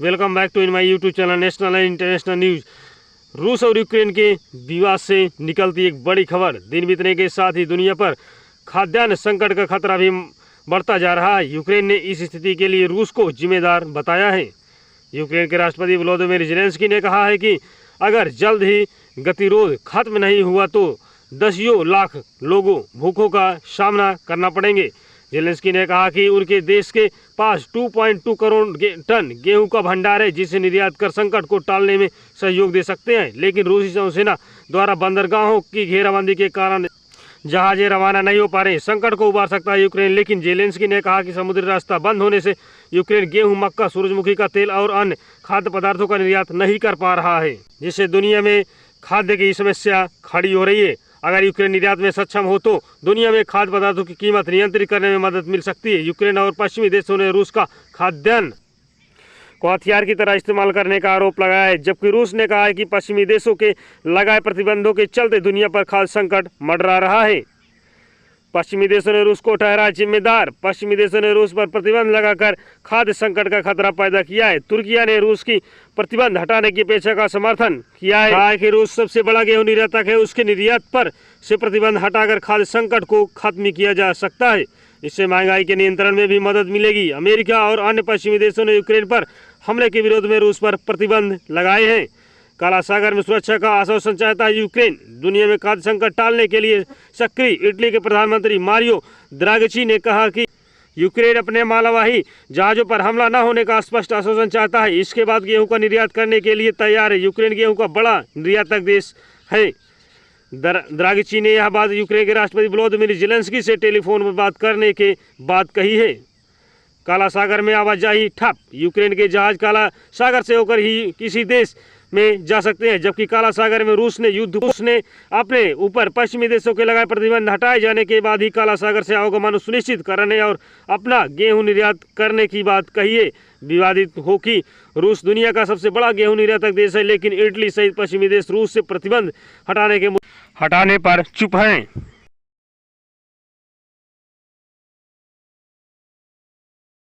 Welcome back to in my YouTube channel national and international news. रूस और Ukraine के विवाद से निकलती एक बड़ी खबर। दिन बीतने के साथ ही दुनिया पर खाद्यान्न संकट का खतरा भी बढ़ता जा रहा है। यूक्रेन ने इस स्थिति के लिए रूस को जिम्मेदार बताया है। यूक्रेन के राष्ट्रपति वोलोदिमीर ज़ेलेंस्की ने कहा है कि अगर जल्द ही गतिरोध खत्म नहीं हुआ तो दसियों लाख लोगों भूखों का सामना करना पड़ेंगे। ज़ेलेंस्की ने कहा कि उनके देश के पास 2.2 करोड़ टन गेहूं का भंडार है, जिसे निर्यात कर संकट को टालने में सहयोग दे सकते हैं। लेकिन रूसी नौसेना द्वारा बंदरगाहों की घेराबंदी के कारण जहाजें रवाना नहीं हो पा रहे। संकट को उबार सकता है यूक्रेन। लेकिन ज़ेलेंस्की ने कहा कि समुद्री रास्ता बंद होने से यूक्रेन गेहूं, मक्का, सूरजमुखी का तेल और अन्य खाद्य पदार्थों का निर्यात नहीं कर पा रहा है, जिससे दुनिया में खाद्य की समस्या खड़ी हो रही है। अगर यूक्रेन निर्यात में सक्षम हो तो दुनिया में खाद्य पदार्थों की कीमत नियंत्रित करने में मदद मिल सकती है। यूक्रेन और पश्चिमी देशों ने रूस का खाद्यान्न को हथियार की तरह इस्तेमाल करने का आरोप लगाया है, जबकि रूस ने कहा है कि पश्चिमी देशों के लगाए प्रतिबंधों के चलते दुनिया पर खाद्य संकट मंडरा रहा है। पश्चिमी देशों ने रूस को ठहराया जिम्मेदार। पश्चिमी देशों ने रूस पर प्रतिबंध लगाकर खाद्य संकट का खतरा पैदा किया है। तुर्की ने रूस की प्रतिबंध हटाने की अपेक्षा का समर्थन किया है। कहा है कि रूस सबसे बड़ा गेहूं निर्यातक है, उसके निर्यात पर से प्रतिबंध हटाकर खाद्य संकट को खत्म किया जा सकता है। इससे महंगाई के नियंत्रण में भी मदद मिलेगी। अमेरिका और अन्य पश्चिमी देशों ने यूक्रेन पर हमले के विरोध में रूस पर प्रतिबंध लगाए हैं। काला सागर में सुरक्षा का आश्वासन चाहता है यूक्रेन। दुनिया में खाद्य संकट टालने के लिए सक्रिय। इटली के प्रधानमंत्री मारियो द्राघिची ने कहा कि यूक्रेन अपने मालवाही जहाजों पर हमला न होने का स्पष्ट आश्वासन चाहता है। इसके बाद गेहूं का निर्यात करने के लिए तैयार है। यूक्रेन गेहूं का बड़ा निर्यातक देश है। द्राघिची ने यह बात यूक्रेन के राष्ट्रपति वोलोदिमीर ज़ेलेंस्की से टेलीफोन पर बात करने के बाद कही है। काला सागर में आवाजाही ठप। यूक्रेन के जहाज काला सागर से होकर ही किसी देश में जा सकते हैं, जबकि काला सागर में रूस ने अपने ऊपर पश्चिमी देशों के लगाए प्रतिबंध हटाए जाने के बाद ही काला सागर से आवागमन सुनिश्चित करने और अपना गेहूं निर्यात करने की बात कही है। विवादित हो कि रूस दुनिया का सबसे बड़ा गेहूं निर्यातक देश है, लेकिन इटली सहित पश्चिमी देश रूस से प्रतिबंध हटाने पर चुप हैं।